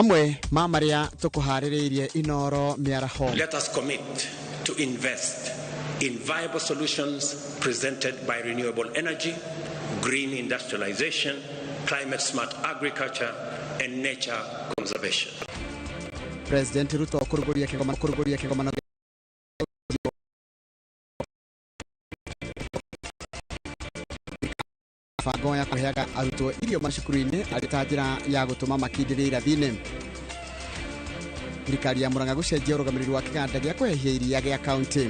mamwe mamaria tukuhaririirie Inooro Mĩaraho. Let us commit to invest in viable solutions presented by renewable energy, green industrialization, climate smart agriculture and nature conservation. President Ruto kuruguria kigomano fango ya kuheaga arutwo irio macukuru-ini arĩ njĩra ya gũtũma makindĩrĩra irathi-inĩ. Thirikari ya Murang'a gũcenjia ũrũgamĩrĩri wa kĩganda gĩa kũhehia iria gĩa kaunti.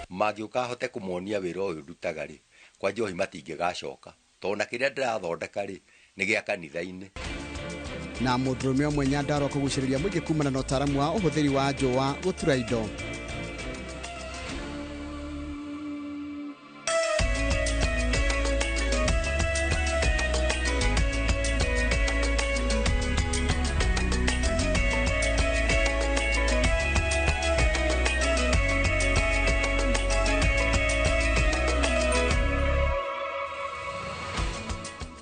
Mangĩũka hote kũmonia wĩra ũyũ ndutaga rĩ, kwa njohi matingĩgacoka tondũ na kĩrĩa ndĩrathondeka rĩ nĩ gĩa kanitha-inĩ. Na mũndũrũme ũmwe Nyandarua kũgucĩrĩria mũingĩ kumana na ũtaaramu wa ũhũthĩri wa njũa gũtura indo.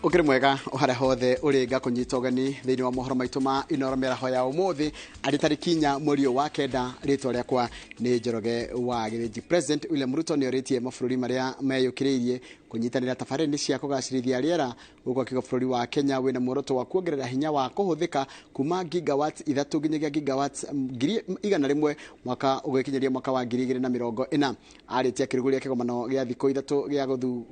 Ukiri mwega uhara hothe uringa kunyita ugeni thiini wa mohoro maitu ma Inooro Mĩaraho ya umuthi ari tariki 4 mweri wa kenda. Ritwa riakwa ni Njoroge wa Githĩnji. President William Ruto ni oritie mabũrũri maria meyũkĩrĩirie kunyitanĩra tabarĩra-inĩ cia kũgacĩrithia rĩera gũkũ akiuga bũrũri wa Kenya wĩna muoroto wa kuongerera hinya wa kũhũthĩka kuma gigawatts 3 nginyagia gigawatts 100 mwaka ũgĩkinyeria mwaka wa 2040. Arĩtie akĩrugũria kĩgomano gĩa thikũ 3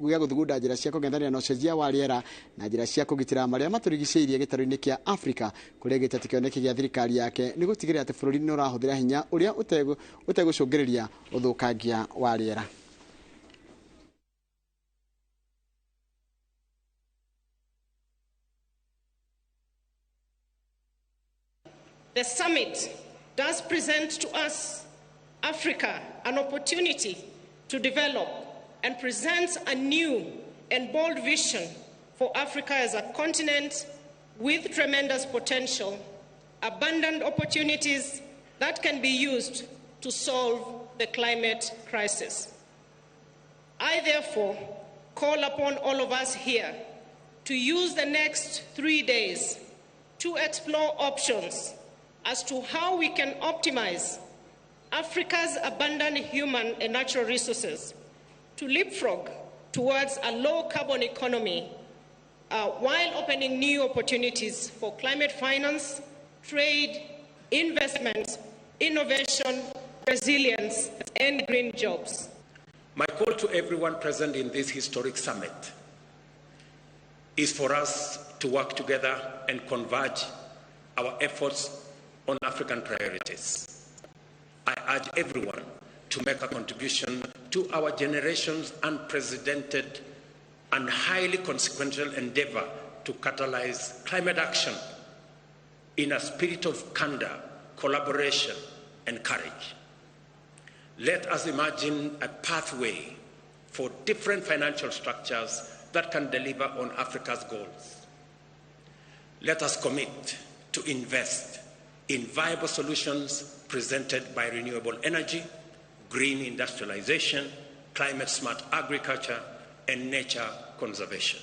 gĩa gũthugunda njĩra cia kũng'ethanĩra na ũcenjia wa rĩera na njĩra cia kũgitĩra marĩa matũrigicĩirie gĩtarũ-inĩ kĩa Afrika, kũrĩa gĩtete kĩoneki gĩa thirikari yake nĩ gũtigĩrĩra atĩ bũrũri nĩ ũrahũthĩra hinya ũrĩa ũtegũcũngĩrĩria ũthũkangia wa rĩera. The summit does present to us, Africa, an opportunity to develop and presents a new and bold vision for Africa as a continent with tremendous potential, abundant opportunities that can be used to solve the climate crisis. I therefore call upon all of us here to use the next 3 days to explore options as to how we can optimize Africa's abundant human and natural resources to leapfrog towards a low-carbon economy while opening new opportunities for climate finance, trade, investment, innovation, resilience, and green jobs. My call to everyone present in this historic summit is for us to work together and converge our efforts on African priorities. I urge everyone to make a contribution to our generation's unprecedented and highly consequential endeavor to catalyze climate action in a spirit of candor, collaboration, and courage. Let us imagine a pathway for different financial structures that can deliver on Africa's goals. Let us commit to invest in viable solutions presented by renewable energy, green industrialization, climate smart agriculture, and nature conservation.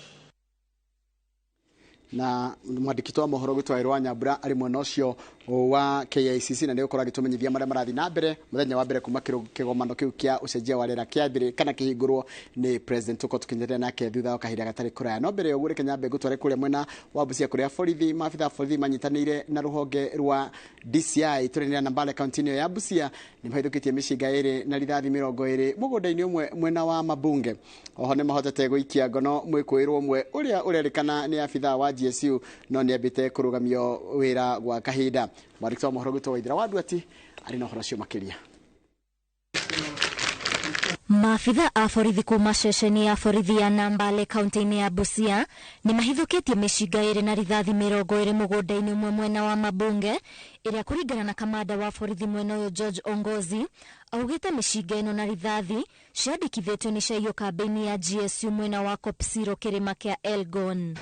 Na mwandĩki wa mohoro gũtwairwo Nyambura ari mwena ũcio wa KICC na nĩ ũkoragwo agĩtũmenyithia marĩa marathi na mbere mũthenya wa mbere kuma kĩgomano kĩu kĩa ũcenjia wa rĩera kĩambĩrĩria kana kĩhingũrwo nĩ president Ruto tukinyitana nake thutha wa kahinda gatarĩ kũraya. No mbere ũgũrĩ Kenyambe gũtware kũrĩa mwena wa Busia kũrĩa borithi maabitha borithi manyitanĩire na rũhonge rwa DCI tũrĩ na Mbale kaunti ya Busia nĩ mahithũkĩtie mĩcinga ĩrĩ na rithathi 20 mũgũnda-inĩ ũmwe mwena wa Mabunge. Oho nĩ mahotete gũikia ngono mwĩkũĩrwo ũmwe ũrĩa ũrerĩkana nĩ abitha wa GSU no nĩ ambĩte kũrũgamio wĩra gwa kahinda. Mwandĩki wa mohoro gwitũ Waithĩra wa Nduati arĩ na ũhoro ũcio makĩria. Maafitha a borithi kuma ceceni ya borithi ya Nambale kaunti-inĩ ya Busia nĩ mahithũkĩtie mĩcinga ĩrĩ na rithathi 20 mũgũnda-inĩ ũmwe mwena wa Mabunge ĩrĩa kũringana na kamanda wa borithi mwena ũyũ George Ongozi augĩte mĩcinga ĩno na rithathi ciandĩkithĩtio nĩ ciaiywo kambĩ-inĩ ya GSU mwena wa Kopsiro kĩrĩma kĩa Elgon.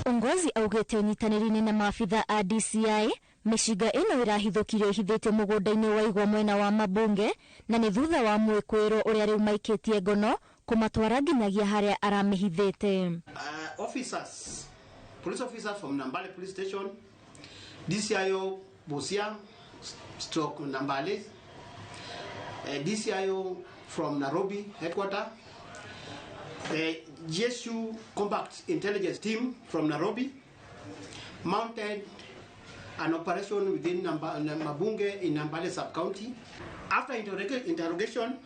Ongozi augĩte ũnyitanĩri-inĩ na maafitha a DCI mĩcinga ĩno ĩrahithũkirio ihithĩtio mũgũnda-inĩ wa igwa mwena wa Mabunge na nĩ thutha wa mwĩkũĩrwo ũrĩa rĩu maikĩtie ngono kũmatwara nginyagia harĩa aramĩhithĩte. Officers police officers from Nambale Police Station, DCIO Busia, stroke Nambale, DCIO from Nairobi headquarters, the GSU Combat Intelligence Team from Nairobi, mounted an operation within Mabunge in Nambale sub-county. After interrogation,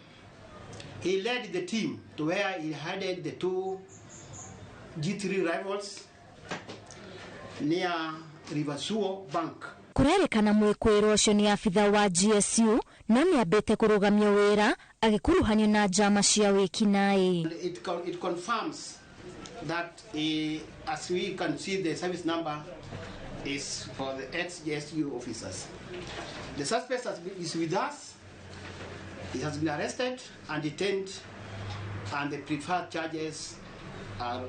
he led the team to where he headed the two G3 rivals near Rivasuo Bank. Kurerekana mwĩkwĩrwo ũcio nĩ abitha wa GSU no nĩambĩte kũrũgamia wĩra agĩkuruhanio na njama cia wĩkinaĩ. It confirms that as we can see, the service number is for the ex-GSU officers. The suspect is with us. He has been arrested and detained, and the preferred charges are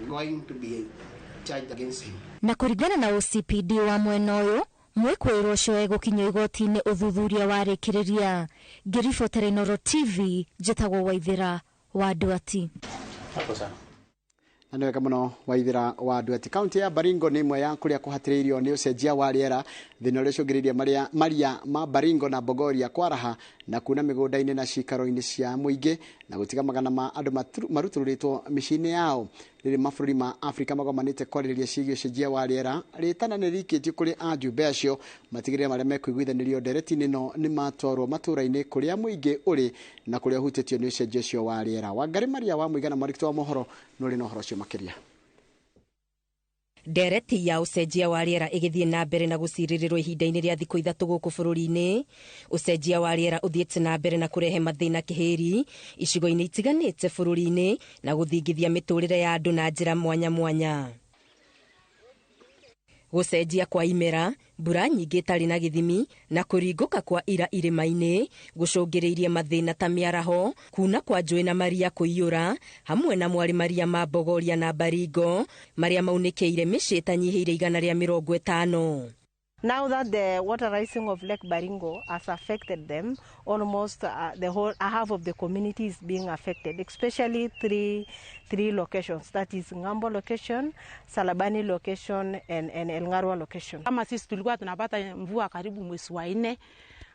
going to be charged against him. Na kũringana na OCPD wa mwena ũyũ, mwĩkwĩrwo ũcio egũkinyio igoti-inĩ ũthuthuria warĩkĩrĩria. Ngĩribotera Inooro TV, njĩtagwo Waithĩra wa Ndwati. Na nĩ wega mũno Waithĩra wa Ndwati. Kaunti ya Baringo nĩ imwe ya kũrĩa kũhatĩrĩirio nĩ ũcenjia wa rĩera, thĩna ũrĩa ũcũngĩrĩirie maria ma Baringo na Bogoria kwaraha na kuna mĩgũnda-inĩ na cikaro-inĩ cia mũingĩ na gũtiga magana ma andũ marutũrũrĩtwo mĩciĩ-inĩ yao. Rĩrĩ mabũrũri ma Afrika magomanĩte kwarĩrĩria ciĩgiĩ ũcenjia wa rĩera, rĩtana nĩ rikĩtio kũrĩ ajumbe acio matigĩrĩre marĩa mekũiguithanĩrio ndereti-inĩ ĩno nĩ matwarwo matũũra-inĩ kũrĩa mũingĩ ũrĩ na kũrĩa ũhutĩtio nĩ ũcenjia ũcio wa rĩera. Wangari Maria wa mũigana marikito wa mohoro no rĩ na ũhoro ũcio makĩria. Ndereti ya ũcenjia wa rĩera ĩgĩthiĩ na mbere na gũcirĩrĩrwo ihinda-inĩ rĩa thikũ ithatũ gũkũ bũrũri-inĩ. Ũcenjia wa rĩera ũthiĩte na mbere na kũrehe mathĩna kĩhĩri icigo-inĩ itiganĩte bũrũri-inĩ na gũthingithia mĩtũrĩre ya andũ na njĩra mwanya mwanya. Gũcenjia kwa imera, mbura nyingĩ itarĩ na gĩthimi na kũringũka kwa ira irĩma-inĩ gũcũngĩrĩirie mathĩna ta mĩaraho, kuna kwa njũĩ na maria kũiyũra hamwe na mwari maria ma Bogoria na Baringo marĩa maunĩkĩire mĩciĩ ĩtanyihĩire 150. Now that the water rising of Lake Baringo has affected them, almost the whole half of the community is being affected, especially three locations. That is Ngambo location, Salabani location, and Elngarwa location. Kama sisi tulikuwa tunapata mvua karibu mwezi wa 4,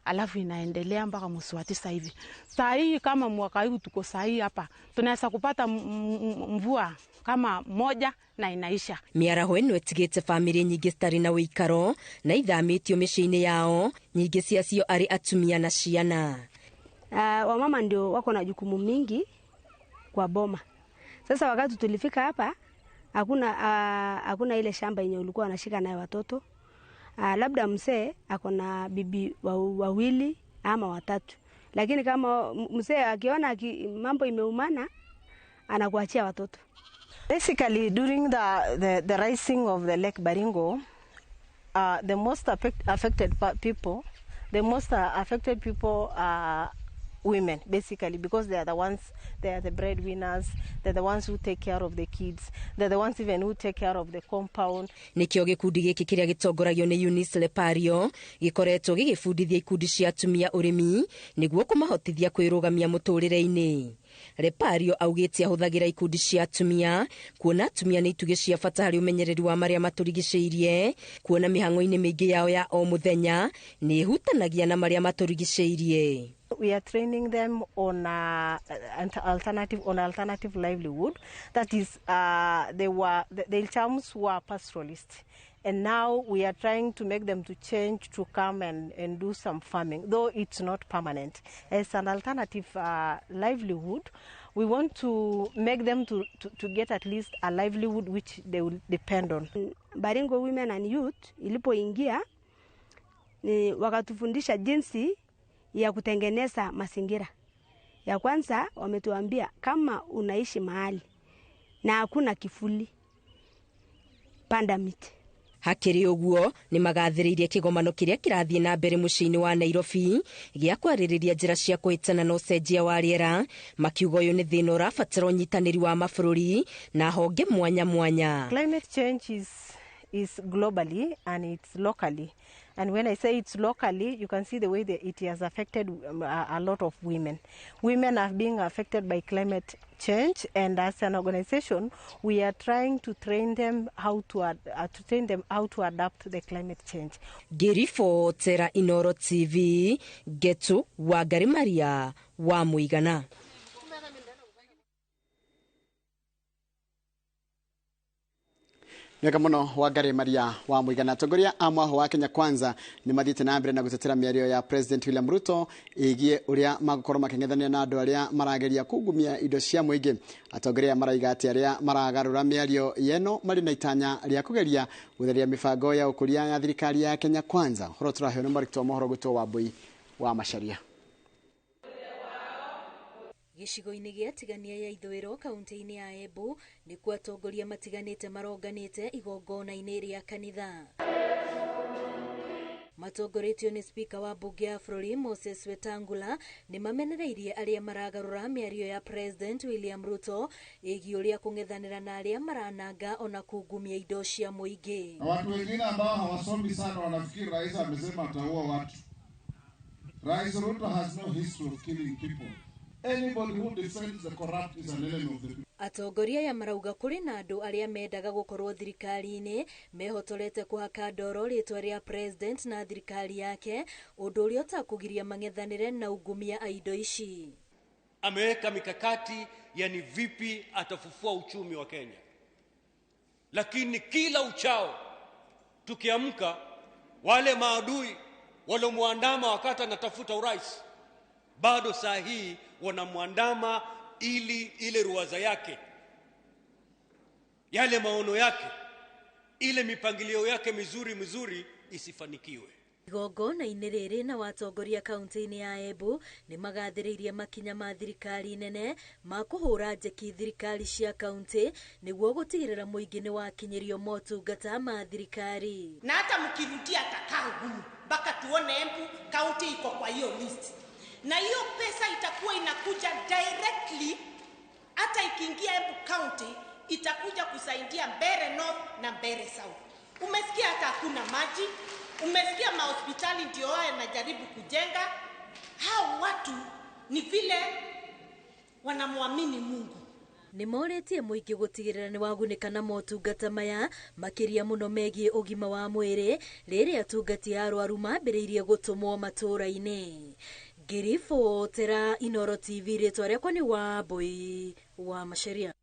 alafu inaendelea mpaka mwezi wa 9 hivi. Saa hii kama mwaka huu tuko saa hii hapa, tunaweza kupata mvua kama moja na inaisha. Mĩaraho ĩno ĩtigĩte famĩlĩ nyingĩ citarĩ na ũikaro na ithamĩtio mĩciĩ-inĩ yao, nyingĩ ciacio arĩ atumia na ciana. Wamama ndio wako na jukumu mingi kwa boma. Sasa wakati tulifika hapa hakuna ile shamba yenye ulikuwa unashika nayo watoto. Labda mzee ako na bibi wawili ama watatu. Lakini kama mzee akiona mambo imeumana anakuachia watoto. Basically, during the rising of the Lake Baringo, the most affected people are women, basically, because they are the breadwinners, they're the ones who take care of the kids, they're the ones even who take care of the compound. Nikio gikundi giki kiria gitongoragio ni Eunice Lepario gikoretwo gigibundithia ikundi cia atumia urimi niguo kumahotithia kwirũgamia mũtũrĩre-inĩ. Lepario augĩte ahũthagĩra ikundi cia atumia kuona atumia nĩ itugĩ cia bata harĩ ũmenyereri wa marĩa matũrigicĩirie, kuona mĩhang'o-inĩ mĩingĩ yao ya o mũthenya nĩ ĩhutanagia na marĩa matũrigicĩirie. We are training them on alternative livelihood. That is, the chums were pastoralists, and now we are trying to make them to change to come and do some farming, though it's not permanent. As an alternative livelihood, we want to make them to get at least a livelihood which they will depend on. Baringo Women and Youth ilipoingia ni wakatufundisha jinsi ya kutengeneza mazingira. Ya kwanza wametuambia kama unaishi mahali na hakuna kifuli, panda miti. Hakiri ũguo nĩ magathĩrĩirie kĩgomano kĩrĩa kĩrathiĩ na mbere mũciĩ-inĩ wa Nairobi gĩa kwarĩrĩria njĩra cia kũhĩtana na ũcenjia wa rĩera, makiuga ũyũ nĩ thĩna ũrabatara ũnyitanĩri wa mabũrũri na honge mwanya mwanya. Climate change is globally and it's locally. And when I say it's locally, you can see the way that it has affected a lot of women. Women are being affected by climate change, and as an organization, we are trying to train them how to adapt the climate change. Gerifo tera Inooro TV, Getu Wangari Maria wa Muigana. Nĩga mũno Wangari Maria wa Muigana. Atongoria a mwaho wa Kenya Kwanza nĩ mathiĩte na mbere na gũtetera mĩario ya President William Ruto ĩgiĩ ũrĩa magũkorwo makĩng'ethania na andũ arĩa marageria kungumia indo cia mũingĩ. Atongoria maraiga atĩ arĩa maragarũra mĩario yeno marĩ na itanya rĩa kũgeria gũtheria mĩbango ya ũkũria ya thirikari ya Kenya Kwanza. Horo tũraheo nĩ Marikto mohoro gũtwo wa Mbui wa Macharia. Gĩcigo-inĩ gĩa tigania ya ithũĩro kaunti-inĩ ya Embu nĩ kuo atongoria matiganĩte maronganĩte igongona-inĩ rĩa kanitha. Matongoretio nĩ spika wa bunge ya bũrũri Moses Wetangula nĩ mamenereirie arĩa maragarũra mĩario ya President William Ruto ĩgiĩ ũrĩa kũng'ethanĩra na arĩa marananga ona kungumia indo cia mũingĩ. Watu wengine ambao hawasomi sana wanafikiri rais amesema ataua watu. Rais Ruto has no history of killing people. Anybody who defends the corrupt is an enemy of the people. Atongoria ya marauga kũrĩ na andũ arĩa mendaga gũkorwo thirikari-inĩ mehotorete kũhaka ndoro rĩtwa rĩa president na thirikari yake, ũndũ ũrĩa ũtakũgiria mang'ethanĩre na ungumia a indo ici. Ameweka mikakati yani vipi atafufua uchumi wa Kenya, lakini kila uchao tukiamka wale maadui waliomuandama wakati anatafuta urais bado saa hii wanamuandama ili ile ruwaza yake, yale maono yake, ile mipangilio yake mizuri isifanikiwe. Igongona-inĩ rĩrĩ na watongoria kaunti-inĩ ya Embu nĩ magathĩrĩirie makinya ma thirikari nene ma kũhũra njeki thirikari cia kaunti nĩguo gũtigĩrĩra mũingĩ nĩ wakinyĩrio motungata ma thirikari. Na hata mkirudia atakaa ngumu mpaka tuone Embu kaunti iko kwa hiyo list. Na hiyo pesa itakuwa inakuja directly, hata ikiingia Embu County itakuja kusaidia Mbeere North na Mbeere South. Umesikia hata hakuna maji, umesikia mahospitali ndio haya yanajaribu kujenga. Hao watu ni vile wanamwamini Mungu. Nĩ moretie mũingĩ gũtigĩrĩra nĩ wagunĩka na motungata maya makĩria mũno megiĩ ũgima wa mwĩrĩ rĩrĩa atungati a arwaru mambĩrĩirie gũtũmwo matũũra-inĩ. Gerifo tera Inooro TV rĩtwa rĩakwa nĩ wa Mbui wa Macharia.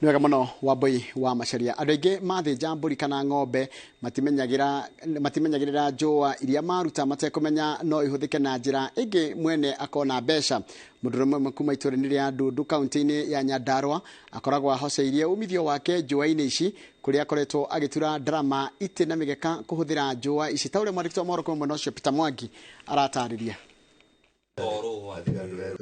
Nĩwega mũno wa Mbui wa Macharia. Andũ aingĩ mathĩnja mbũri kana ng'ombe matimenyagĩrĩra njũa iria maruta matekũmenya no ihũthĩke na njĩra ĩngĩ mwene akona mbeca. Mũndũrũme kuma itũũra-inĩ rĩa Ndundu kaunti-inĩ ya Nyandarua akoragwo ahoceirie umithio wake njũa-inĩ ici kũrĩa akoretwo agĩtura ndarama itĩ na mĩgeka kũhũthĩra njũa ici. Ta ũrĩa mwandĩki wa mohoro kuma mwena ũcio Peter Mwangi aratarĩria.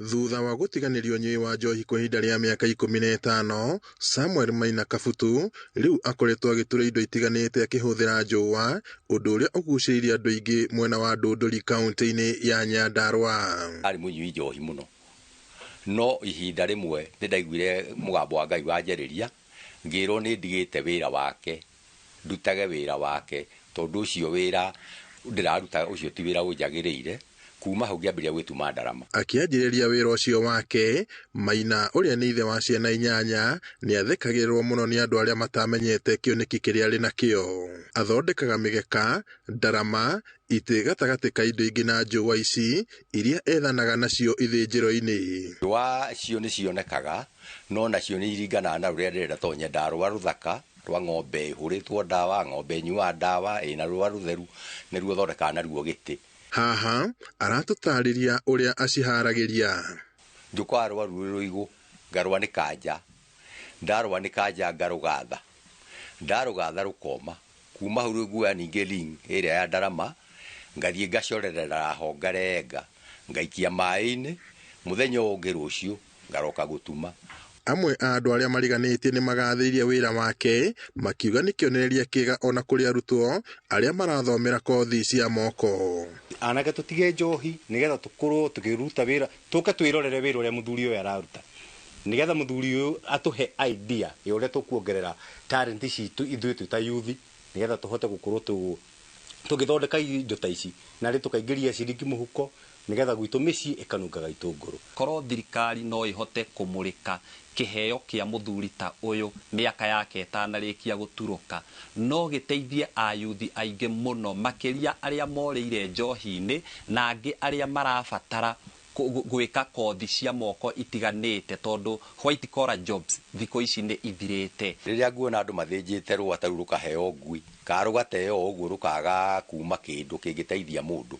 Thutha wa gũtiganĩrio nyũi wa njohi kwa ihinda rĩa mĩaka 15, Samuel Maina Kabutu rĩu akoretwo agĩtura indo itiganĩte akĩhũthĩra njũa, ũndũ ũrĩa ũgucĩrĩirie andũ aingĩ mwena wa Ndũndũri kaunti-inĩ ya Nyandarua. Arĩ mũnyui njohi mũno, no ihinda rĩmwe nĩ ndaiguire mũgambo wa Ngai wanjarĩria, ngĩrwo nĩ ndigĩte wĩra wake, ndutage wĩra wake, tondũ ũcio wĩra ndĩraruta ũcio ti wĩra ũnjagĩrĩire. Kuma hau ngĩambĩrĩria gwĩtuma ndarama. Akĩanjĩrĩria wĩra ũcio wake, Maina ũrĩa nĩ ithe wa ciana 8 nĩ athekagĩrĩrwo mũno nĩ andũ arĩa matamenyete kĩoneki kĩrĩa arĩ nakĩo. Athondekaga mĩgeka, ndarama, itĩ gatagatĩ ka indo ingĩ na njũa ici iria ethanaga nacio ithĩnjĩro-inĩ. Njũa cio nĩ cionekaga, no nacio nĩ iringanaga na rũrĩa ndĩrenda, to nyenda rũa rũthaka rwa ng'ombe hũrĩtwo ndawa, ng'ombe nyua ndawa, ĩna rũa rũtheru nĩruo thondekaga naruo gĩtĩ. Haha aratũtarĩria ũrĩa aciharagĩria. Njũkaga rũa rũigũ, ngarũa nĩ kanja, ndarũa nĩ kanja ngarũgatha, ndarũgatha rũkoma. Kuma hau nguoya ningĩ ring ĩrĩa ya ndarama, ngathiĩ ngacorerera ho ngarenga, ngaikia maĩ-inĩ, mũthenya ũngĩ rũciũ ngaroka gũtuma. Amwe a andũ arĩa mariganĩtie nĩ magathĩrĩirie wĩra wake, makiuga nĩ kĩonereria kĩega ona kũrĩ arutwo arĩa marathomera kothi cia moko. Anake tũtige njohi nĩgetha tũkorwo tũkĩruta wĩra, tũke twĩrorere wĩra ũrĩa mũthuri ũyũ araruta, nĩgetha mũthuri ũyũ atũhe idea ya ũrĩa tũkuongerera talent citũ ithuĩ twĩ ta youth, nĩgetha tũhote gũkorwo tugithondeka indo ta ici na ri tukaingĩria ciringi muhuko nigetha gwitũ mĩciĩ ĩkanungaga itũngũrũ. Korwo thirikari no ihote kũmũrĩka kĩheo kĩa mũthuri ta ũyũ mĩaka yake ĩtanarĩkia gũturũka, no gĩteithie ayuthi aingĩ mũno, makĩria arĩa morĩire njohi-inĩ na angĩ arĩa marabatara gwĩka kothi cia moko itiganĩte, tondũ white collar jobs thikũ ici nĩ ithirĩte. Rĩrĩa nguona andũ mathĩnjĩte rũa ta rũ rũkaheo ngui kana rũgateo ũguo rũkaga kuma kĩndũ kĩngĩteithia mũndũ,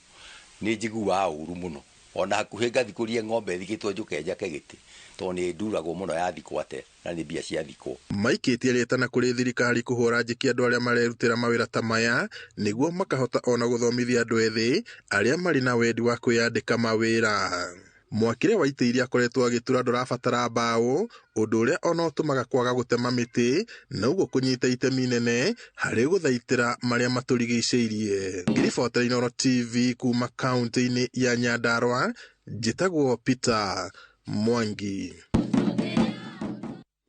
nĩ njiguaga ũru mũno. Ona hakuhĩ ngathikũria ng'ombe thikĩtwo njũke njake gĩtĩ, tondũ nĩ nduragwo mũno yathikwo ate na nĩ mbia ciathikwo. Maikĩtie rĩtana kũrĩ thirikari kũhũra njeki andũ arĩa marerutĩra mawĩra ta maya nĩguo makahota ona gũthomithia andũ ethĩ arĩa marĩ na wendi wa kwĩyandĩka mawĩra. Mwakire wa itĩ iria akoretwo agĩtura ndũrabatara mbaũ, ũndũ ũrĩa ona ũtũmaga kwaga gũtema mĩtĩ na ũguo kũnyita itemi nene harĩ gũthaitĩra marĩa matũrigicĩirie. Ngiribotera Inooro TV kuma kaunti-inĩ ya Nyandarua, njĩtagwo Peter Mwangi.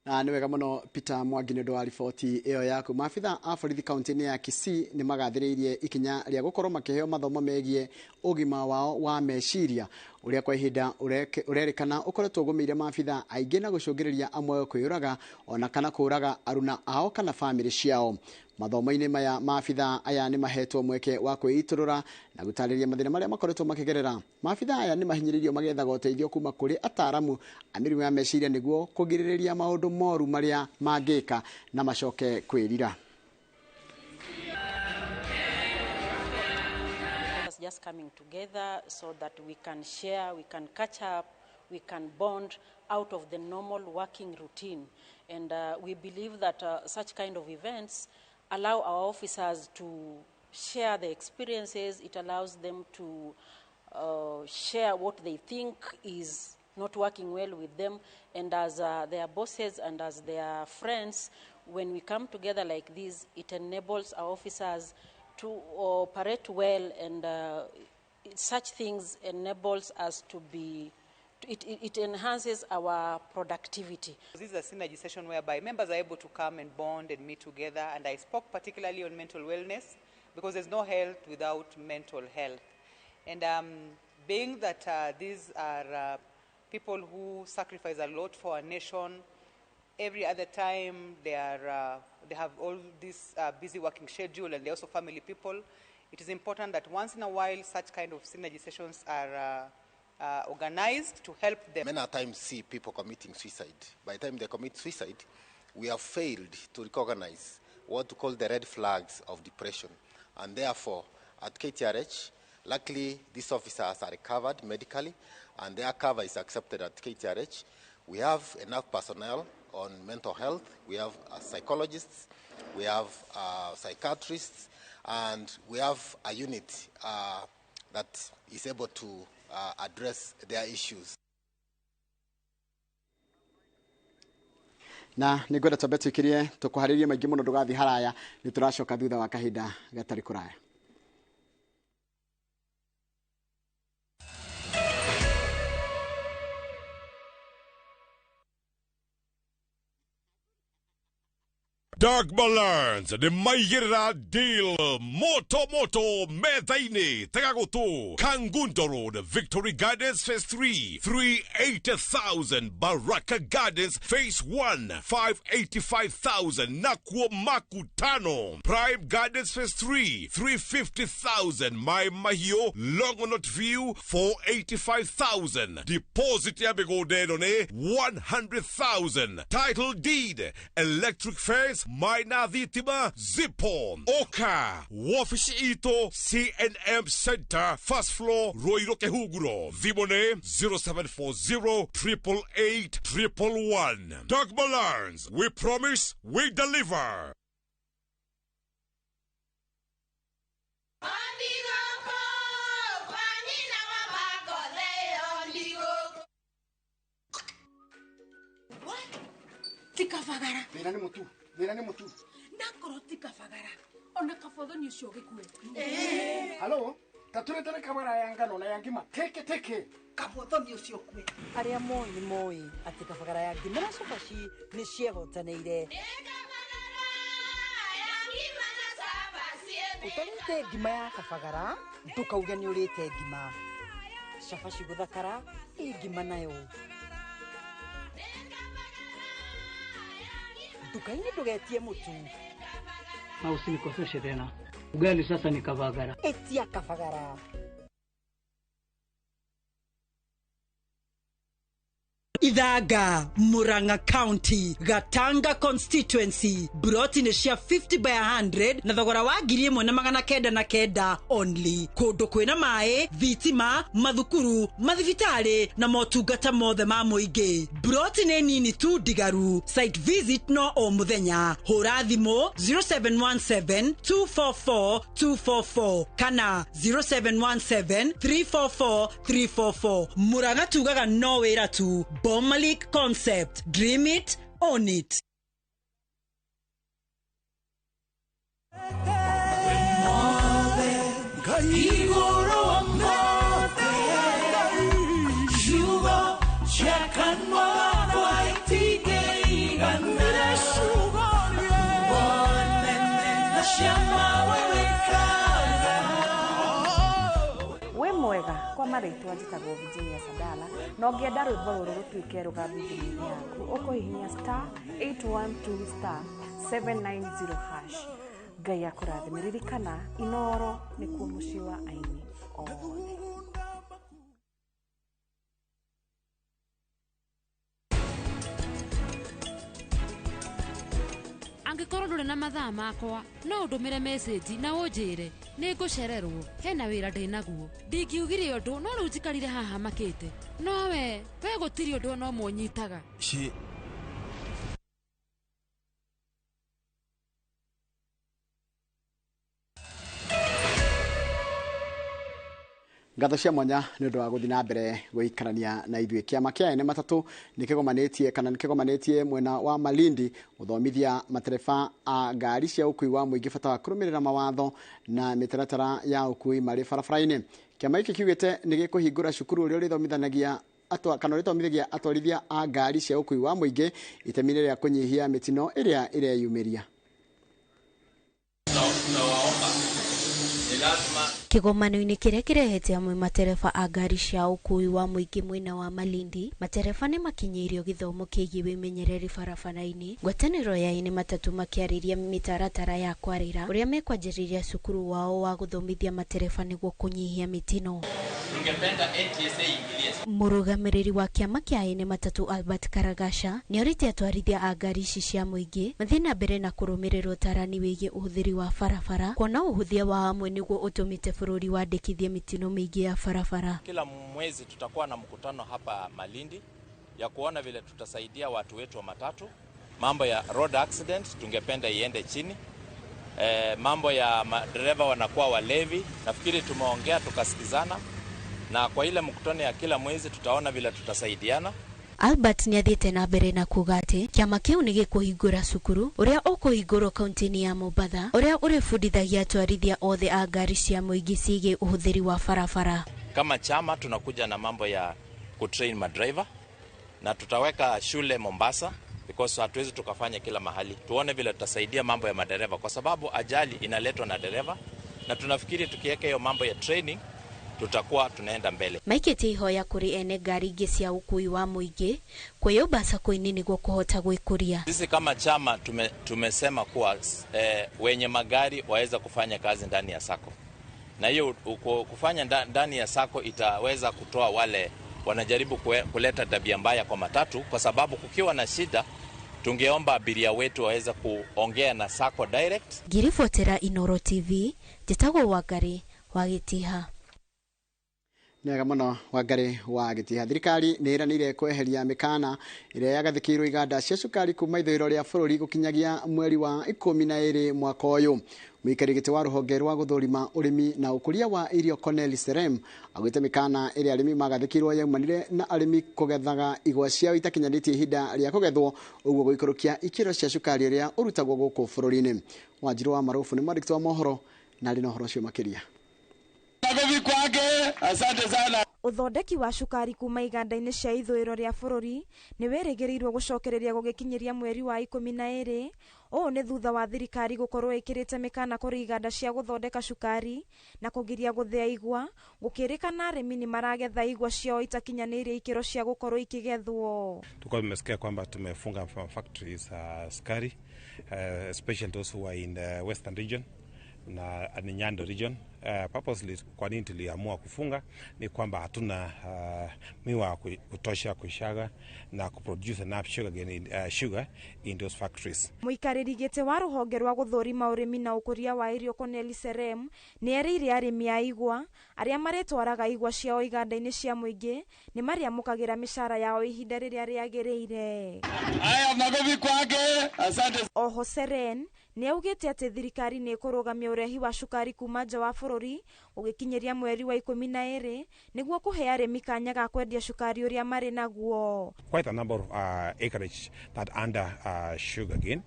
Nĩ wega mũno Peter Mwangi nĩ ũndũ wa riboti ĩyo yaku. Maabitha a borithi kaunti-inĩ ya Kisii nĩ magathĩrĩirie ikinya rĩa gũkorwo makĩheo mathomo megiĩ ũgima wao wa meciria ũrĩa kwa ihinda ũrerĩkana ũkoretwo ũgũmĩire maabitha aingĩ na gũcũngĩrĩria amwe kwĩyũraga ona kana kũraga aruna ao kana bamĩrĩ ciao. Mathomo-inĩ maya maabitha aya nĩ mahetwo mweke wa kwĩitũrũra na gũtarĩria mathĩna marĩa makoretwo makĩgerera. Maabitha aya nĩ mahinyĩrĩirio magethaga ũteithio kuma kũrĩ ataaramu a mĩrimũ ya meciria nĩguo kũgirĩrĩria maũndũ moru marĩa mangĩka na macoke kwĩrira. Just coming together so that we can share, we can catch up, we can bond out of the normal working routine. And we believe that such kind of events allow our officers to share their experiences. It allows them to share what they think is not working well with them. And as their bosses and as their friends, when we come together like this, it enables our officers to operate well, and such things enables us to be, it enhances our productivity. This is a synergy session whereby members are able to come and bond and meet together, and I spoke particularly on mental wellness because there's no health without mental health. And being that these are people who sacrifice a lot for our nation, every other time they have all this busy working schedule, and they're also family people. It is important that once in a while such kind of synergy sessions are organized to help them. Many times see people committing suicide. By the time they commit suicide, we have failed to recognize what to call the red flags of depression. And therefore, at KTRH, luckily these officers are recovered medically, and their cover is accepted at KTRH. We have enough personnel on mental health. We have psychologists, we have psychiatrists, and we have a unit that is able to address their issues. Na nĩngwenda twambe twĩkĩrie tũkũharĩrie maingĩ mũno ndũgathiĩ haraya, nĩ tũracoka thutha wa kahinda gatarĩ kũraya. Dark Balance, the Mayera deal, Moto Methaine, Tagagoto, Kangunto Road, Victory Gardens Phase 3, 380,000, Baraka Gardens Phase 1, 585,000, Nakwo Makutano, Prime Gardens Phase 3, 350,000, My Mahio, Longonot View, 485,000, Deposit Yabego Dedone, 100,000, Title Deed, Electric Fence, Maina Vitima, Zipon, Oka, Wafish Ito, CNM Center, First Floor, Roiroke Huguro, Vimone, 0740 888 111. Dark Balance, we promise, we deliver. Tikafagara. Nani mutu. Nakoro tikafagara. Ona kafodo ni shoge kwe. Hello? Taturete kamera yangano na yangima. Teke. Kafodo ni shokwe. Aria moi ati kafagara yangi mera sofashi ni sheho taneire. utarite ngima ya kabagara ndukauge ni urite ngima cabaci guthakara ngima nayo dukaini ndugetie mutu na usinikoseshe tena. Ugali sasa ni kabagara. Etia kabagara. Idhaga, Murang'a County, Gatanga constituency, brought in a share 50 by 100, na thogora wa ngiri ĩmwe na magana kenda na kenda only. Kũndũ kwĩna maĩ, thitima, mathukuru, mathibitarĩ na motungata mothe ma mũingĩ. Brought in nini tu ndigaru. Site visit no o mũthenya. Hũra thimũ 0717 244 244 kana 0717 344 344. Murang'a tugaga no wĩra tu. Bomalik concept. Dream it, own it. Mwega kwa marĩtwa njĩtagwo Virginia Sadala no ngĩenda rwĩmbo rũrũ rũtuĩke rũgambi thimũ-inĩ yaku ũkũhihinya *812*790#. Ngai akũrathime. Ririkana Inooro nĩkuo mũciĩ wa aini othe. Angĩkorwo ndũrĩ na mathaa makwa no ũndũmĩre message na ũnjĩre nĩ ngũcererwo hena wĩra ndĩnaguo ndingiugire ũndũ no rĩu njikarire haha makĩte no we gũtirĩ ũndũ no mũnyitaga ngatho cia mwanya nĩ ũndũ wa gũthiĩ na mbere gũikarania na ithuĩ. Kĩama kĩa ene matatũ nĩkĩgomanĩtie mwena wa Malindi gũthomithia matereba a ngari cia ũkui wa mũingĩ bata wa kũrũmĩrĩra mawatho na mĩtaratara ya ũkui marĩ barabara-inĩ. Kĩama gĩkĩ kiugĩte nĩ gĩkũhingũra cukuru ũrĩa ũrĩthomithagia ũrĩthomithagia atwarithia a ngari cia ũkui wa mũingĩ itemi-inĩ rĩa kũnyihia mĩtino ĩrĩa ĩreyumĩria. Kĩgomano-inĩ kĩrĩa kĩrehete amwe matereba a ngari cia ũkui wa mũingĩ mwena wa Malindi, matereba nĩ makinyĩirio gĩthomo kĩgiĩ wĩmenyereri barabara-inĩ. Ngwatanĩro ya ene matatũ makĩarĩria mĩtaratara ya kwarĩra ũrĩa mekwanjĩrĩria cukuru wao wa gũthomithia matereba nĩguo kũnyihia mĩtino. Mũrũgamĩrĩri wa kĩama kĩa ene matatũ Albert Karagasha nĩorĩte atwarithia a ngari ici cia mũingĩ mathiĩ na mbere na kũrũmĩrĩra ũtarani wĩgiĩ ũhũthĩri wa barabara, kuona ũhũthia wa hamwe nĩguo ũtũmĩte bũrũri wandĩkithie mĩtino mĩingĩ ya barabara. Kila mwezi tutakuwa na mkutano hapa Malindi ya kuona vile tutasaidia watu wetu wa matatu. Mambo ya road accident tungependa iende chini. Mambo ya madereva wanakuwa walevi, nafikiri tumeongea tukasikizana, na kwa ile mkutano ya kila mwezi tutaona vile tutasaidiana. Albert nĩathiĩte na mbere na kuuga atĩ kĩama kĩu nĩ gĩkũhingũra cukuru ũrĩa ũkũhingũrwo kaunti-inĩ ya Mombatha ũrĩa ũrĩbundithagia atwarithia othe a ngari cia mũingĩ ciĩgiĩ ũhũthĩri wa barabara. Kama chama tunakuja na mambo ya kutrain madriver na tutaweka shule Mombasa because hatuwezi tukafanya kila mahali. Tuone vile tutasaidia mambo ya madereva kwa sababu ajali inaletwa na dereva, na tunafikiri tukiweka hiyo mambo ya training tutakuwa tunaenda mbele. Maikĩtie ihoya kũrĩ ene ngari ingĩ cia ũkui wa mũingĩ kwĩyũmba sako-inĩ nĩguo kũhota gwĩkũria. Sisi kama chama tumesema kuwa wenye magari waweza kufanya kazi ndani ya sako, na hiyo kufanya ndani ya sako itaweza kutoa wale wanajaribu kuleta tabia mbaya kwa matatu, kwa sababu kukiwa na shida tungeomba abiria wetu waweza kuongea na sako direct. Ngiribotera Inooro TV, njĩtagwo Wangari wa Gĩtiha. Nega mũno Wangari wa Gĩtiha. Thirikari nĩ ĩranĩire kweheria mĩkana ĩrĩa yagathĩkĩirwo iganda cia cukari kuma ithũĩro rĩa bũrũri gũkinyagia mweri wa 12 mwaka ũyũ. Mũikarĩri gĩtĩ wa rũhonge rwa gũthũrima ũrĩmi na ũkũria wa irio Cornel Serem augĩte mĩkana ĩrĩa arĩmi magathĩkĩirwo yaumanire na arĩmi kũgethaga igwa ciao itakinyanĩtie ihinda rĩa kũgethwo, ũguo gũikũrũkia ikĩro cia cukari ũrĩa ũrutagwo gũkũ bũrũri-inĩ. Wanjirũ wa Marofu nĩ mwandĩki wa mohoro na arĩ na ũhoro ũcio makĩria. Asante sana. Uthondeki wa cukari kuma iganda-inĩ cia ithũĩro rĩa bũrũri nĩ wĩrĩgĩrĩirwo gũcokereria gũgĩkinyĩria mweri wa 12 ũũ nĩ thutha wa thirikari gũkorwo ĩkĩrĩte mĩkana kũrĩ iganda cia gũthondeka cukari na kũgiria gũthĩa igwa, gũkĩrĩkana arĩmi nĩ maragetha igwa ciao itakinyanĩirie ikĩro cia gũkorwo ikĩgethwo. Tulikuwa tumesikia kwamba tumefunga factories sukari, especially those who are in the western region na Nyando region. Purposely kwa nini tuliamua kufunga ni kwamba hatuna miwa kutosha kushaga na kuproduce enough sugar in those factories. Mũikarĩri gĩtĩ wa rũhonge rwa gũthũrima ũrĩmi na ũkũria wa irio Corneli Serem nĩ erĩire arĩmi a igwa arĩa maretwaraga igwa ciao iganda-inĩ cia mũingĩ nĩ marĩamũkagĩra mĩcara yao ihinda rĩrĩa rĩagĩrĩire. Haya, magovi kwake. Asante. Oho Seren nĩ augĩte atĩ thirikari nĩ ĩkũrũgamia ũrehi wa cukari kuma nja wa bũrũri ũgĩkinyĩria mweri wa 12 nĩguo kũhe arĩmi kanya ga kwendia cukari ũrĩa marĩ naguo. Quite a number of acreage that under sugarcane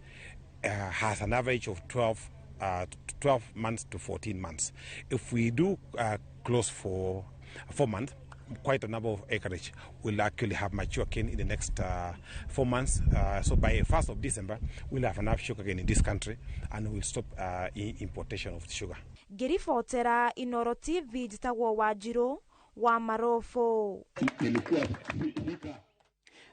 has an average of 12 months to 14 months. If we do close for 4 months, quite a number of acreage will actually have mature cane in the next 4 months. So by 1st of December, we'll have enough sugar cane in this country and we'll stop importation of sugar. Ngĩribotera Inooro TV njĩtagwo Wanjirũ wa Marofo.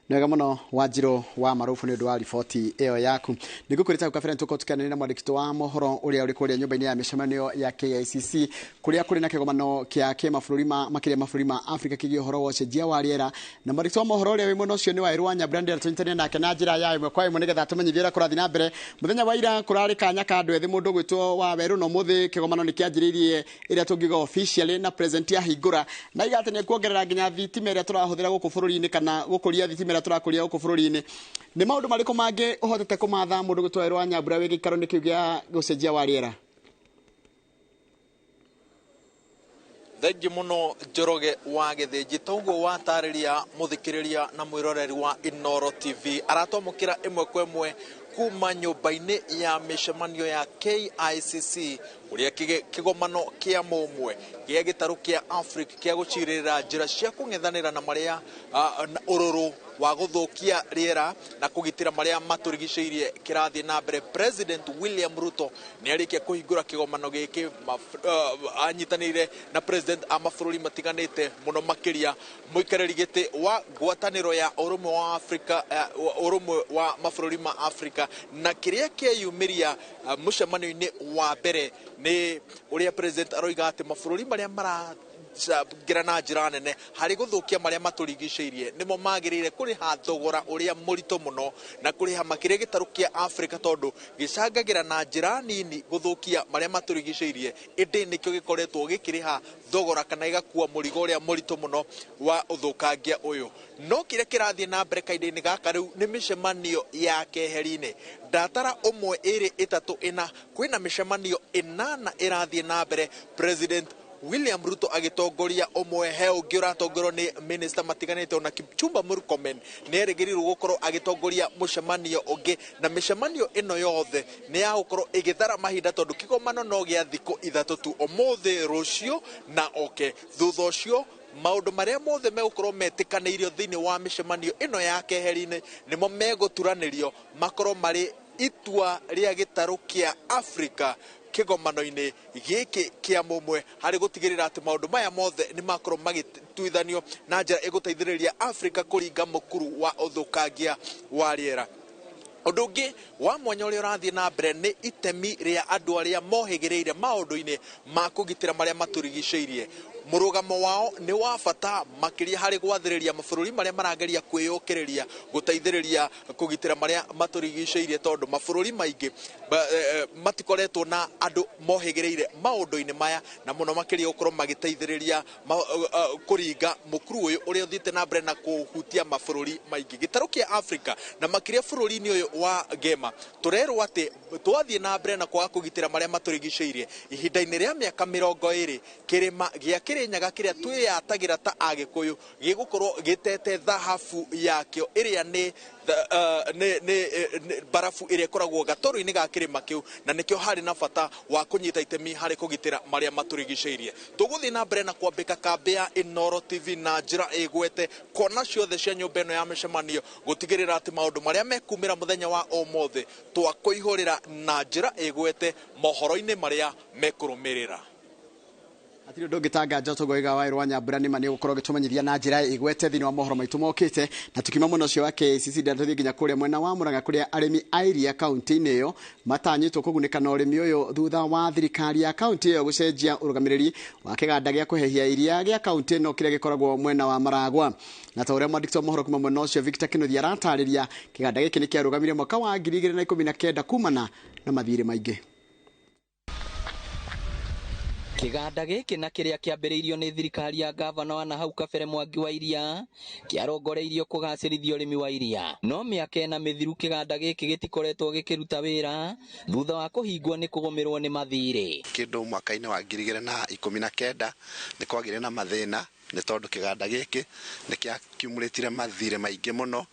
Nega muno Wanjirũ wa Marofo nĩ ũndũ wa riboti ĩyo yaku. Nĩngũkũrĩta gũkabere tukanĩrĩra na mwandĩki wa mohoro ũrĩa ũrĩ kũrĩa nyũmba-inĩ ya mĩcemanio ya KICC kũrĩa kũrĩ na kĩgomano kĩa kĩmabũrũri makĩria mabũrũri ma Afrika kĩgiĩ ũhoro wa ũcenjia wa rĩera, na mwandĩki wa mohoro ũrĩa wĩ mwena ũcio nĩ Wairũ wa Nyabrandi tũnyitanĩre nake na njĩra ya ĩmwe kwa ĩmwe nĩgetha tũmenyithie ũrĩa kũrathiĩ na mbere. Mũthenya wa ira kũrarĩ kanya ka andũ ethĩ mũndũ gwĩtwo wa Wairũ na ũmũthĩ kĩgomano nĩ kĩanjĩrĩirie ĩrĩa tũngiuga officially na president ya hingũra na igate nĩ kuongerera nginya thitima ĩrĩa tũrahũthĩra gũkũ bũrũri-inĩ kana gũkũria thitima ĩrĩa tũrakũria gũkũ bũrũri-inĩ. Nĩ maũndũ marĩkũ mangĩ ũhotete kũmatha mũndũ gwĩtwo Wairũ wa Nyambura wĩ gĩikaro-inĩ kĩu gĩa gũcenjia wa rĩera? Thengi muno Njoroge wa Gĩthĩnji toguo watarĩria mũthikĩrĩria na mwĩroreri wa Inooro TV aratwamũkĩra ĩmwe kwa ĩmwe kuma nyũmba-inĩ ya mĩcemanio ya KICC ũrĩa kĩgomano kĩa mũmwe gĩa gĩtarũ kĩa Africa kĩa gũcirĩrĩra njĩra cia kũng'ethanĩra na marĩa ũrũrũ wa gũthũkia rĩera na kũgitĩra marĩa matũrigicĩirie kĩrathiĩ na mbere. President William Ruto nĩ arĩkia kũhingũra kĩgomano gĩkĩ anyitanĩire na president a mabũrũri matiganĩte mũno makĩria mũikarĩri gĩtĩ wa ngwatanĩro ya ũrũmwe wa Afrika ũrũmwe wa mabũrũri ma Afrika na kĩrĩa kĩeyumĩria mũcemanio-inĩ wa mbere nĩ ũrĩa president aroiga atĩ mabũrũri marĩa ngira na njĩra nene harĩ gũthũkia marĩa matũrigicĩirie nĩmo magĩrĩire kũrĩha thogora ũrĩa mũritũ mũno na kũrĩha makĩria gĩtarũ kĩa Afrika tondũ gĩcangagĩra na njĩra nini gũthũkia marĩa matũrigicĩirie ĩndĩ nĩkĩo gĩkoretwo gĩkĩrĩha thogora kana ĩgakua mũrigo ũrĩa mũritũ mũno wa ũthũkangia ũyũ. No kĩrĩa kĩrathiĩ na mbere kahinda-inĩ gaka rĩu nĩ mĩcemanio ya keheri-inĩ. Ndatara ũmwe ĩrĩ ĩtatũ ĩna kwĩna mĩcemanio ĩnana ĩrathiĩ na mbere. President William Ruto agitongoria omwe he ungi uratongorwo ni minister matiganite ona Kipchumba Murkomen ni erĩgĩrĩirwo gũkorwo agitongoria mũcemanio ungi na mĩcemanio ĩno yothe ni ya gũkorwo ĩgĩthara mahinda tondu kĩgomano no gĩa thikũ ithatũ tu, ũmũthĩ rũciũ na oke thutha ũcio maundu maria mothe megũkorwo metĩkanĩirio thĩinĩ wa mĩcemanio ĩno ya keheri-inĩ nĩmo megũturanĩrio makorwo marĩ itua rĩa gĩtarũ kĩa Afrika kĩgomano-inĩ gĩkĩ kĩa mũmwe harĩ gũtigĩrĩra atĩ maũndũ maya mothe nĩ makorwo magĩtuithanio na njĩra ĩgũteithĩrĩria Afrika kũringa mũkuru wa ũthũkangia wa rĩera. Ũndũ ũngĩ wa mwanya ũrĩa ũrathiĩ na mbere nĩ itemi rĩa andũ arĩa mohĩgĩrĩire maũndũ-inĩ ma kũgitĩra marĩa matũrigicĩirie. Mũrũgamo wao nĩ wa bata makĩria harĩ gwathĩrĩria mabũrũri marĩa marageria kwĩyũkĩrĩria gũteithĩrĩria kũgitĩra marĩa matũrigicĩirie tondũ mabũrũri maingĩ matikoretwo na andũ mohĩgĩrĩire maũndũ-inĩ maya na mũno makĩria gũkorwo magĩteithĩrĩria kũringa mũkuru ũyũ ũrĩa ũthiĩte na mbere na kũhutia mabũrũri maingĩ. Gĩtarũ kĩa Afrika na makĩria bũrũri-inĩ ũyũ wa Gema tũrerwo atĩ twathiĩ na mbere na kwaga kũgitĩra marĩa matũrigicĩirie ihinda-inĩ rĩa mĩaka 20 kĩrĩma gĩa Kirinyaga kiria twiyatagira ta Agikuyu gigukorwo gitete thahabu yakio iria ni barafu iria ikoragwo gatoru-ini ga kirima kiu na nikio hari na bata wa kunyita itemi hari kugitira maria maturigiceirie. Tuguthii na mbere na kwambika kambi ya Inooro TV na njira igwete kona ciothe cia nyumba ino ya micemanio gutigirira ati maundu maria mekumira muthenya wa omothe twakuihurira na njira igwete mohoro-ini maria mekurumirira. Atiri ndungitanga njoto goiga wa irwa nyambura ni mani gukorwo gitumenyithia na njira igwete thini wa mohoro maitu mokite na tukima muno cio wa KCC ndathi nginya kuria mwena wa Murang'a kuria arimi airia county-ini iyo matanyitwo kugunika na urimi uyu thutha wa thirikari ya county iyo gucenjia urugamiriri wa kiganda gia kuhehia iria gia county ino kiria gikoragwo mwena wa Maragwa na ta uria mwandikito mohoro kuma mwena ucio Victor Kinuthia aratariria kiganda giki ni kia rugamire mwaka wa 2019 kumana na mathire maingi. Kiganda giki na kiria kiambiriirio ni thirikari ya gavana wa nahau kabere Mwangi wa Iria kiarongoreirio kugacirithia urimi wa iria no miaka ena mithiru kiganda giki gitikoretwo gikiruta wira thutha wa kuhingwo ni kugomerwo ni mathire. Kindu mwaka-ini wa 2019 ni kwagire na mathina ni tondu kiganda giki ni kiakumulitire mathire maingi muno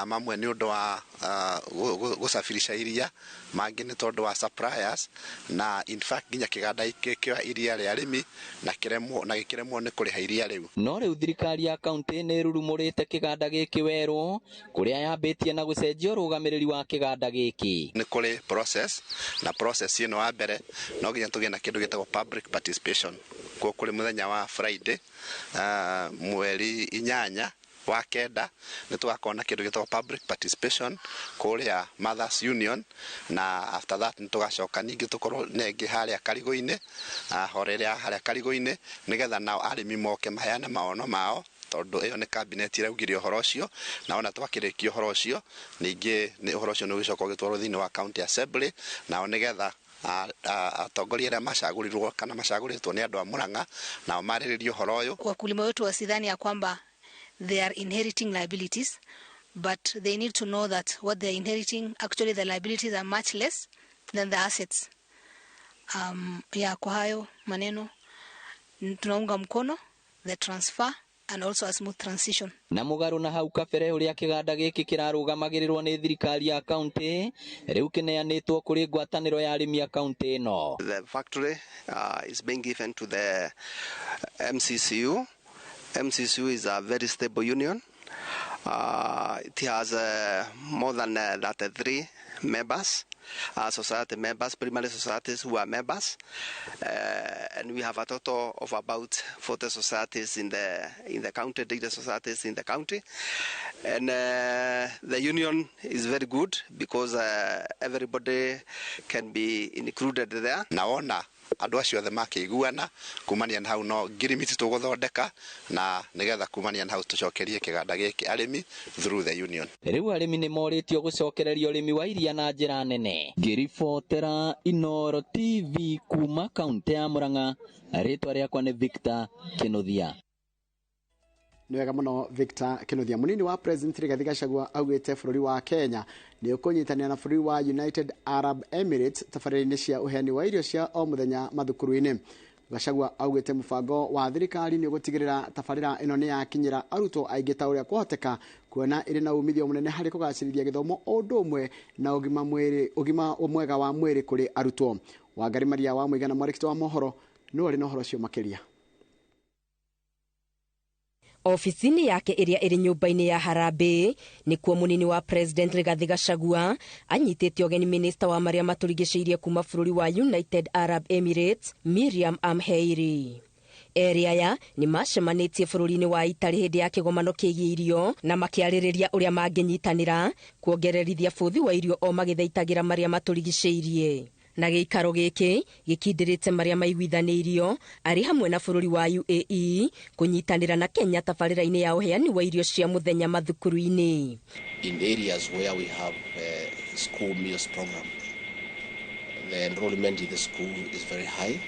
mamwe ni undu wa gusafirisha iria mangi ni tondu wa suppliers na in fact nginya kiganda giki kia iria ria arimi na gikiremwo ni kuriha iria riu. No riu thirikari ya county ni rurumurite kiganda giki weru kuria yambitie na gucenjia urugamiriri wa kiganda giki. Ni kuri process na process ino wa mbere no nginya tugie na kindu gitagwo public participation kuri muthenya wa Friday mweri 8 wa kenda ni tugakona kindu gitagwo public participation kuria Mothers Union na after that ni tugacoka ningi tukorwo nengi haria Karigo-ini horeria haria Karigo-ini nigetha nao arimi moke maheane maono mao tondu iyo ni cabinet iraugire uhoro ucio na ona twakirikia uhoro ucio ningi ni uhoro ucio ni ugicoka gitwarwo thini wa county assembly na nigetha atongoria aria macagurirwo kana macaguritwo ni andu a Murang'a nao mariririo horo uyu. Wakulima wetu wasidhani ya kwamba they are inheriting liabilities, but they need to know that what they are inheriting, actually the liabilities are much less than the assets. Kwa hayo maneno tunaunga mkono the transfer and also a smooth transition. Na mugaru na hau kabere uria kiganda giki kirarugamagirirwo ni thirikari ya county riu kineanitwo kuri ngwataniro ya arimi ya county ino. The factory is being given to the MCCU. MCCU is a very stable union. It has more than 3 members, society members, primary societies who are members, and we have a total of about 40 societies in the county, data societies in the county, and the union is very good because everybody can be included there. Naona andu acio othe makiguana kumania na hau no ngirimiti tuguthondeka na nigetha kumania na hau tucokerie kiganda giki arimi through the union. Riu arimi ni moritio gucokereria urimi wa iria na njira nene. Ngiribotera Inooro TV kuma kaunti ya Murang'a, ritwa riakwa ni Victor Kinuthia. Niwega muno Victor Kinuthia. Munini wa President Rigathi Gachagua augite bururi wa Kenya ni ukunyitania na bururi wa United Arab Emirates tafariri-ini cia uheani wa irio cia o muthenya mathukuru-ini. Gachagua augite mubango wa thirikari ni gutigirira tafarira ino ni yakinyira arutwo aingi ta uria kwahoteka kuona iri na umithio munene hari kugacirithia githomo o ndumwe na ugima mwega wa mwiri kuri arutwo. Wangari Maria wa Muigana mwarikito wa mohoro no ari no horo cio makiria. Ofisini yake iria iri nyumba-ini ya Harambee nikuo munini wa President Rigathi Gachagua anyitite ogeni minister wa maria maturigiceirie kuma bururi wa United Arab Emirates Miriam Amheiri. Eri aya ni macemanitie bururi-ini wa Itali hindi ya kigomano kigie irio na makiaririria uria manginyitanira kuongererithia buthi wa irio o magithaitagira maria maturigiceirie. Na giikaro giki gikindirite maria maiguithanirio ari hamwe na bururi wa UAE kunyitanira na Kenya tafarira-ini ya uheani wa irio cia muthenya mathukuru-ini. In areas where we have school meals program, the enrollment in the school is very high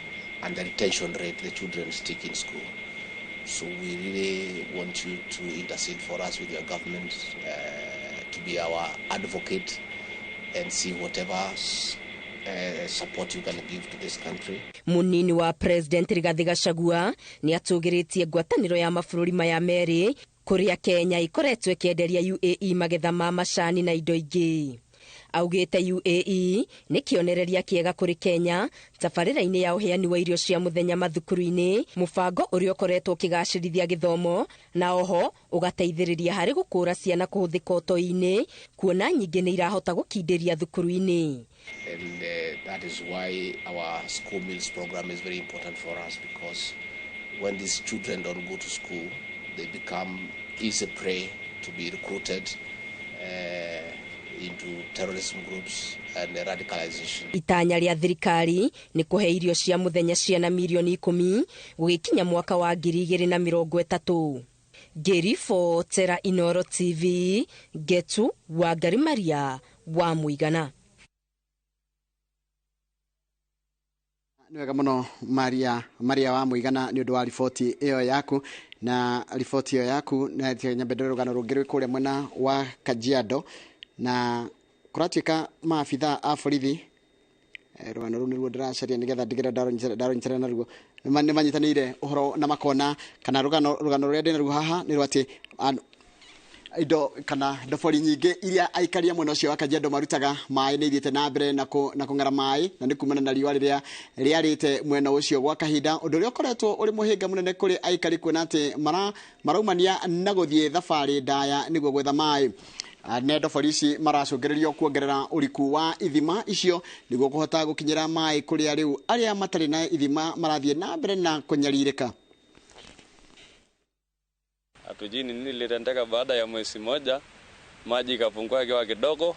and the retention rate, the children stick in school. So we really want you to intercede for us with your government to be our advocate and see whatever support you can give to this country. Munini wa President Rigathi Gachagua ni atugiritie ngwataniro ya mabũrũri maya merĩ kuria Kenya ikoretwo ikienderia UAE magetha ma macani na indo ingĩ. Augite UAE ni kionereria kiega kuri Kenya tabarĩra-inĩ ya uheani wa irio cia muthenya mathukuru-inĩ, mubango uria ukoretwo ukigacĩrithia githomo na oho ugateithĩrĩria hari gukũra ciana kuhuthika ũtoi-inĩ, kuona nyingĩ ni irahota gukindĩria thukuru-inĩ. And that is why our school meals program is very important for us, because when these children don't go to school, they become easy prey to be recruited into terrorism groups and radicalization. Itanya ria thirikari ni kuhe irio cia muthenya ciana milioni 10 gugikinya mwaka wa 2030. Gerifo Tera Inooro TV, Getu wa Garimaria wa Muigana. Niwega muno Maria wa Muigana ni undu wa ripoti iyo yaku, na ripoti iyo yaku na nyambendero rugano rungirwe kule mwena wa Kajiado, na kuratuika maafitha a borithi rugano ru niruo ndiracaria nigetha ndigire ndaronyitere naruo ni manyitanire uhoro na makona kana rugano ruria ndina ruo haha ni rwati indo kana ndobori nyingi iria aikaria mwena ucio wa Kajiado marutaga mai ni ithiete na mbere na kung'ara mai, na ni kumana na riũa riria riarite mwena ucio gwa kahinda, undu uria ukoretwo uri muhinga munene kuri aikari kuona ati maraumania na guthie thabari ndaya niguo gwetha mai. Nendo polisi maracungiririo kuongerera uriku wa ithima icio niguo kuhota gukinyira mai kuria riu aria matari na ithima marathie na mbere na kunyaririka. Hatujui nini ilitendeka baada ya mwezi moja, maji ikapungua kiwa kidogo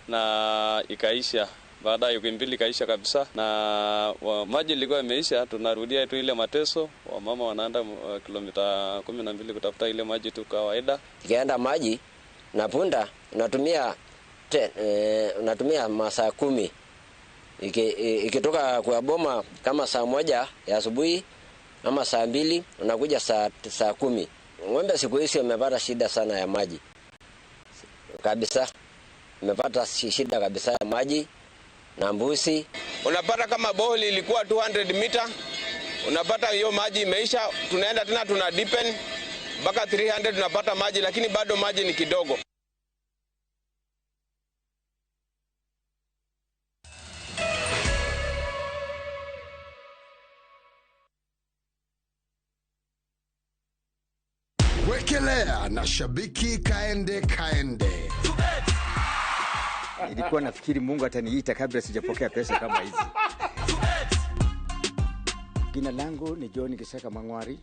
na ikaisha. Baada ya wiki mbili ikaisha kabisa, na maji ilikuwa imeisha. Tunarudia tu ile mateso, wamama wanaenda kilomita 12 kutafuta ile maji tu kawaida. Ikienda maji na punda unatumia masaa 10. Ikitoka kwa boma kama saa 1 ya asubuhi ama saa 2 unakuja saa 10. Ng'ombe siku hizi wamepata shida sana ya maji kabisa, wamepata shida kabisa ya maji na mbuzi. Unapata kama boli ilikuwa 200 meter, unapata hiyo maji imeisha, tunaenda tena tuna deepen mpaka 300 tunapata maji, lakini bado maji ni kidogo. Wekelea na shabiki kaende. Nilikuwa nafikiri Mungu ataniita kabla sijapokea pesa kama hizi. Jina langu ni John Kisaka Mangwari,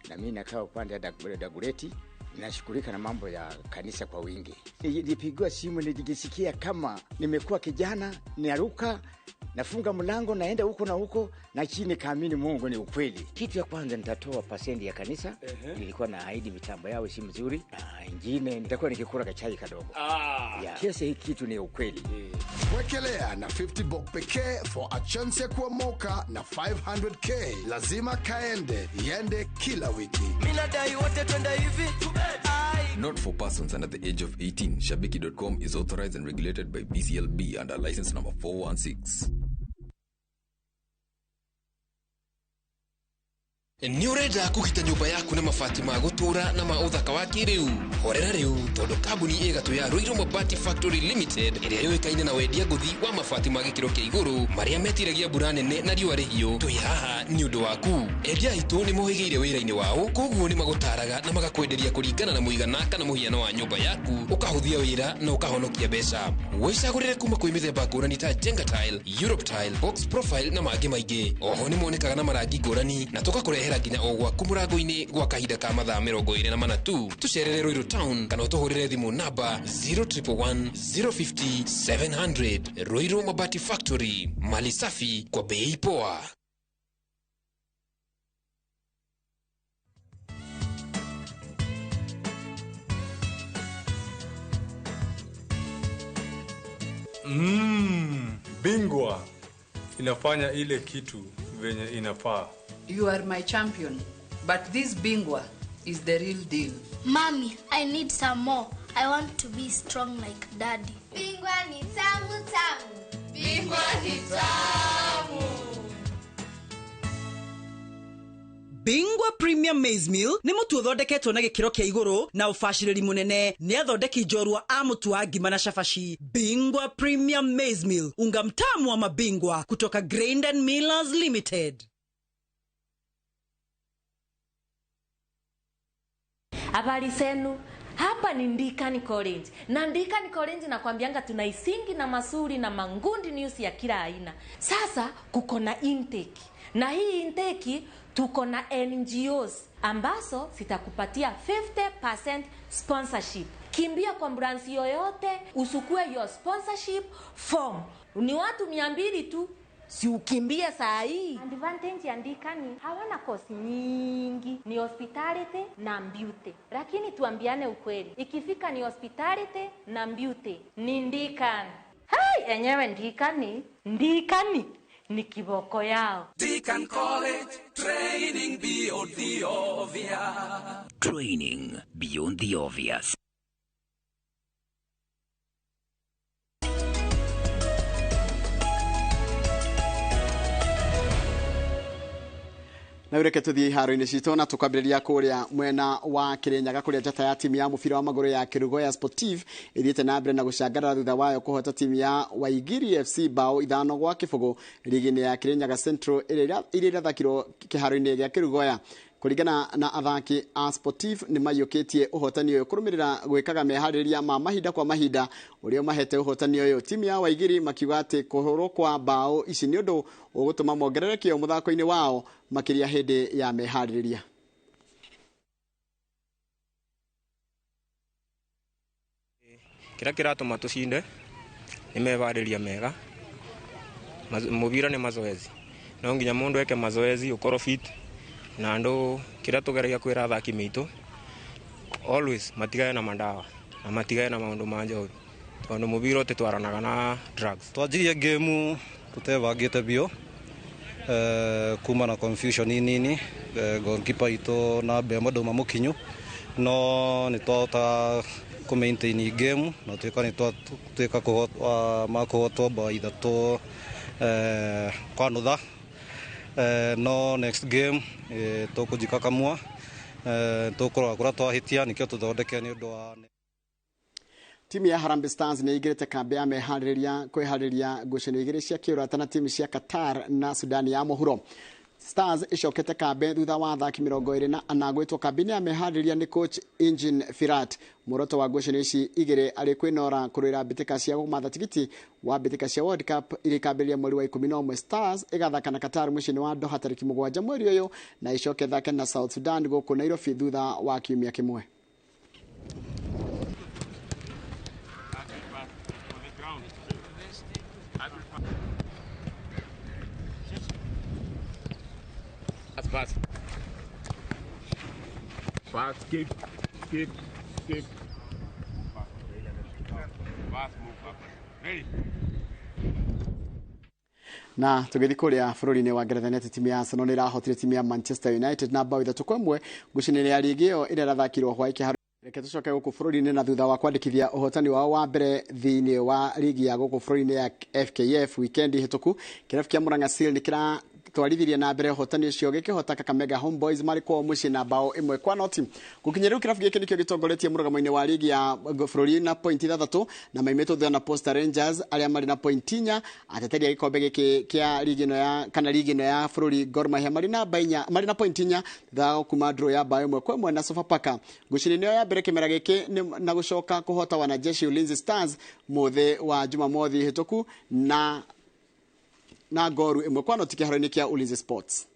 na mimi nakaa upande wa Dagureti. Ninashughulika na mambo ya kanisa kwa wingi. Nilipigwa simu nijisikia kama nimekuwa kijana, naruka, nafunga mlango naenda huko na huko, na chini kaamini Mungu ni ukweli. Kitu ya kwanza nitatoa pasenti ya kanisa. Nilikuwa na ahidi mitambo yao si mzuri, na ingine nitakuwa nikikula kachai kadogo. Kiasi hiki kitu ni ukweli. Wekelea na 50 bob pekee for a chance kwa moka na 500k. Lazima kaende, yende kila wiki. Mina dai wote twenda hivi. Not for persons under the age of 18. Shabiki.com is authorized and regulated by BCLB under license number 416. Ni urenda kugita nyumba yaku na mabati ma gutura na ma uthaka wa kiriu. Horera riu tondu kambuni igatu ya Ruiru Mabati Factory Limited iria yoikaine na wendia nguthi wa mabati ma gikiro kia iguru maria metiragia mbura nene na riũa rihiũ. Twi haha ni undu waku. Endia itu ni mohigeire wira-ini wao, koguo ni magutaraga na magakwenderia kuringana na muigana kana muhiano wa nyumba yaku, ukahuthia wira na ukahonokia mbeca. Wicagurire kuma kwi mithemba ngũrani ta Jenga Tile, Europe Tile, Box Profile na mangĩ maingĩ. Oho ni monekaga na marangi ngũrani na tukakurehera nginya o gwaku mũrango-inĩ gwa kahinda ka mathaa 24 tu. Tucerere Ruiru Town kana utuhurire thimu namba 0111 050 700. Ruiru Mabati Factory, mali safi kwa bei poa. Bingwa inafanya ile kitu venye inafaa. You are my champion, but this Bingwa is the real deal. Mommy, I need some more. I want to be strong like Daddy. Bingwa ni tamu tamu. bingwa ni tamu. Bingwa Premium Maize Meal ni mutu uthondeketwo na gikiro kia iguru na ufashiriri munene ni athondeki njorua a mutu wa ngima na shafashi. Bingwa Premium Maize Meal, unga mtamu wa mabingwa kutoka Grain and Millers Limited. Habari zenu. Hapa ni Ndikani College. Na Ndikani College nakwambianga tuna isingi na masuri na mangundi news ya kila aina. Sasa kuko na intake. Na hii intake tuko na NGOs ambazo zitakupatia 50% sponsorship. Kimbia kwa branch yoyote usukue your sponsorship form. Ni watu 200 tu. Si ukimbie saa hii. Advantage ya Ndikani hawana kosi nyingi, ni hospitality na beauty. Lakini tuambiane ukweli, ikifika ni hospitality na beauty ni Ndikani. Hai, enyewe Ndikani ni kiboko yao. Deacon College, training beyond the obvious. Training beyond the obvious. Na ureke tuthie iharo-inĩ citũ na tukambĩrĩria kũrĩa mwena wa Kirinyaga kũrĩa njata ya timu ya mũbira wa magũrũ ya Kerugoya Sportive ĩthiĩte na mbere na gũcangarara thutha wayo kũhota timu ya Waigiri FC bao 5-0 ligi-inĩ ya Kirinyaga Central ĩrĩa ĩrathakirwo kĩharo-inĩ gĩa Kerugoya. Kuringana na athaki a Sportive ni mayũkĩtie ũhotani ũyũ kũrũmĩrĩra gwĩkaga meharĩrĩria ma mahinda kwa mahinda ũrĩa mahete ũhotani ũyũ. Timu ya Waigiri makiuga atĩ kũhũrwo kwa bao ici nĩ ũndũ ũgũtũma mongerereke mũthako-inĩ wao makĩria hĩndĩ ya meharĩrĩria. Kĩrĩa kĩratũma tũcinde nĩ meharĩrĩria mega. Mũbira nĩ mazoezi. No nginya mũndũ eke mazoezi ũkorwo fit. Na ndo kira tugeragia kwira athaki mitu always matigae na mandawa na matigae na maundu ma njohi tondu mubira utitwaranaga na drugs. Twajirie game tutebangite bio kuma na confusion nini goalkeeper ito na be mado mamukinyu no ni tota ku maintain game no twika ni twika kuhotwa ba ithatu kwa nutha. No next game tukujikakamua tukorwa kura twahitia nikio tuthondeke ni undu wa timu ya Harambee Stars nĩ igĩrĩte kambi ya kwĩharĩria ngucanio igĩrĩ cia kĩũrata na timu cia Qatar na Sudan ya mũhuro. Stars icokete kambi thutha wa athaki 24 gwĩtwo kambi-inĩ ya meharĩrĩria nĩ coach Engin Firat. Muoroto wa ngucanio ici igĩrĩ arĩ kwĩnora kũrũĩra mbĩtĩka cia gũmatha tigiti wa mbĩtĩka cia World Cup irĩ kambĩrĩria mweri wa 11. Stars ĩgathaka na Qatar mũciĩ-inĩ wa Doha tarĩki 7 mweri ũyũ na icoke thake na South Sudan gũkũ Nairobi thutha wa kiumia kĩmwe. Fast. Keep. Fast move. Ready. Na tugĩthi kũrĩa bũrũri-inĩ wa Ngeretha neti timu ya Arsenal nĩ ĩrahotire timu ya Manchester United na bao 3-1 ngucanio ya ligi ĩyo ĩrĩa ĩrathakirwo hwaĩ kĩharo. Reke tucoke gũkũ bũrũri-inĩ na thutha wa kwandĩkithia ũhotani wao wa mbere thĩinĩ wa ligi ya gũkũ bũrũri-inĩ ya FKF weekend hĩtũku, kĩrabu kĩa Murang'a Seal nĩ twarithirie na mbere ũhotani ũcio gĩkĩhota Kakamega Homeboys marĩ kwao mũciĩ na bao 1-0. Gũkinya rĩu kĩrabu gĩkĩ nĩkĩo gĩtongoretie mũrũgamo-inĩ wa ligi ya bũrũri na point 3 na maimĩtwo thutha na Posta Rangers arĩa marĩ na point 4. Ateteri a gĩkombe gĩkĩ kĩa ligi ĩno ya ligi ĩno ya bũrũri Gor Mahia marĩ na point 4 thutha wa kuma draw ya bao 1-1 na Sofapaka. Ngucanio ya mbere kĩmera gĩkĩ na gũcoka kũhota Wanajeshi Ulinzi Stars mũthĩ wa Jumamothi hĩtũku na goru 1-0 kĩharo-inĩ kĩa Ulinzi Sports.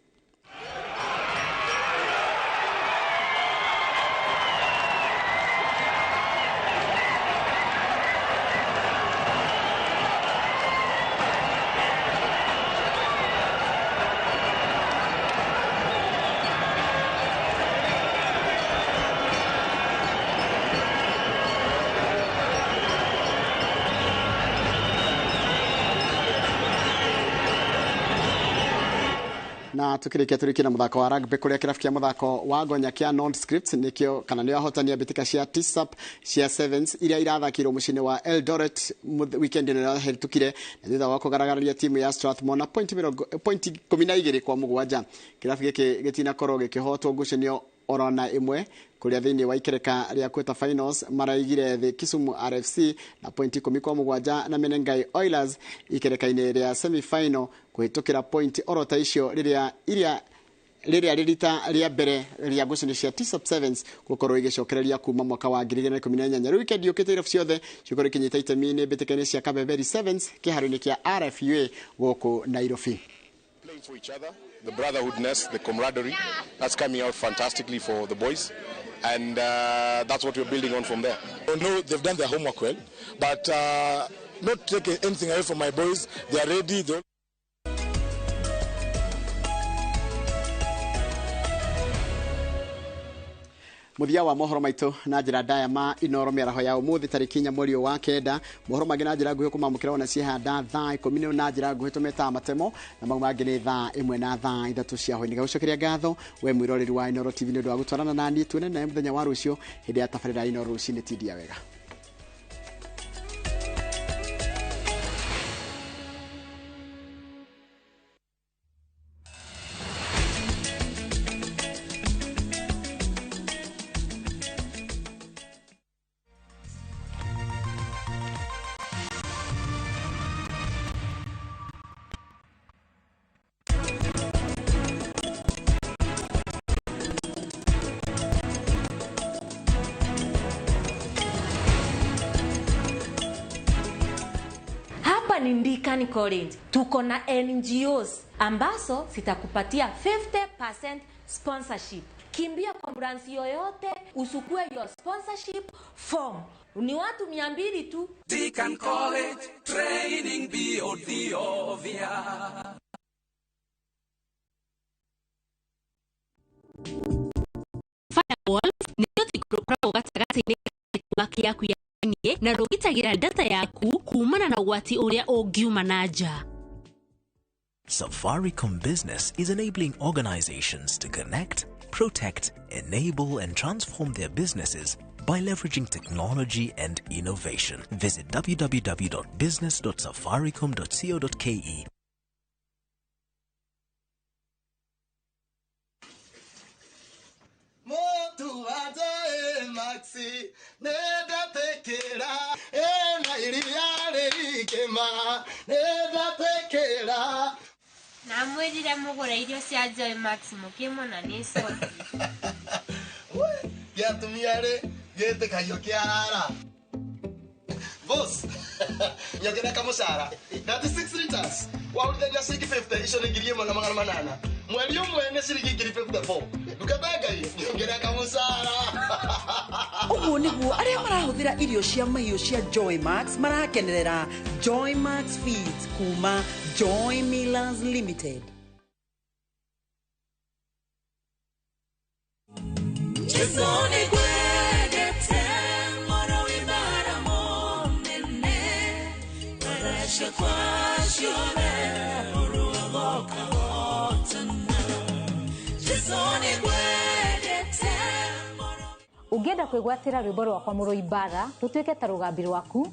na tukirikia turikina muthako wa rugby kuria kirabu kia muthako wa Gonya kia non-script nikio kana nio ahotania bitika cia TSAP cia sevens iria irathakirwo mucini wa Eldoret weekend ino hetukire na thutha wa kugaragaria timu ya Strathmore na point 12 kwa mugwanja. Kirabu giki gitina korwo gikihotwo ngucanio orona imwe kuria thiini wa ikereka ria quarter finals maraigire the Kisumu RFC na point 10 kwa mugwanja na Menengai Oilers ikereka-ini ria semi final kuhitukira point orota icio riria ririta ria mbere ria ngucanio cia TSAP sevens gukorwo igicokereria kuma mwaka wa 2018. Riu weekend yukite irabu ciothe cikore kinyita itemi ni mbitikaini cia Kabeberi sevens kiharo-ini kia RFUA guku Nairobi. Playing for each other, the brotherhoodness, the camaraderie, that's coming out fantastically for the boys, and that's what we're building on from there. I know they've done their homework well, but not taking anything away from my boys. They are ready. Muthia wa mohoro maitu na njira ndaya ma Inooro Mĩaraho ya umuthi tariki 4 mweri wa kenda. Mohoro mangi na njira nguhi kumamukira ona cihanda thaa 10 na njira nguhi tumeta matemo na mau mangi ni thaa 1 na thaa 3 cia hwaini. Gagucokeria ngatho we mwiroreri wa Inooro TV ni ndu wa gutwarana na ni tuone na muthenya wa rucio hindi ya tabarira Inooro rucini tidia wega. Ni Ndikani College. Tuko na NGOs ambazo zitakupatia 50% sponsorship. Kimbia kwa branch yoyote usukue your sponsorship form. Ni watu 200 tu. Ndikani College, training beyond the obvious. Firewall ni tikukura gatagati-ini baki yaku ya na rugitagira data yaku kumana na wati uria ungiuma na nja. Safaricom Business is enabling organizations to connect, protect, enable and transform their businesses by leveraging technology and innovation. Visit www.business.safaricom.co.ke. Maxi, neda tekera, na iriare ikema, neda tekera. Na mwedire mugura irio cia Joy Max mukimona ni soti. Ya tumiare, gete kayo kiara. Boss, nyogera kamusara. 36 liters. Wa ulidenya shilingi 50, isho ngirie mwana magana manana. Mweli umwe ne shilingi 54. Dukatanga hiyo, nyogera kamusara. Uguo niguo aria marahuthira irio cia mahiũ cia Joy Max marakenerera Joy Max Feeds kuma Joy Millers Limited. Chesoni kwegete mwana wibara monene Parasha kwa shore Urua goka hotana Chesoni kwegete Ungienda kwigwatira rwimbo rwakwa Muruibara rutuike ta rugambi rwaku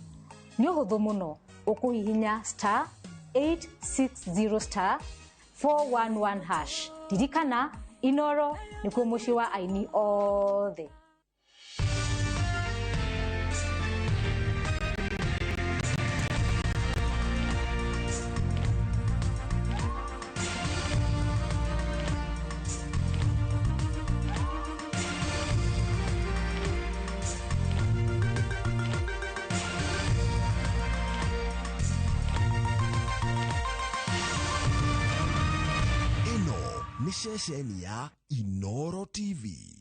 ni uhuthu muno ukuhihinya *860 *411#. Dirikana Inooro nikuo muci wa aini othe. Ino ni ceceni ya Inooro TV.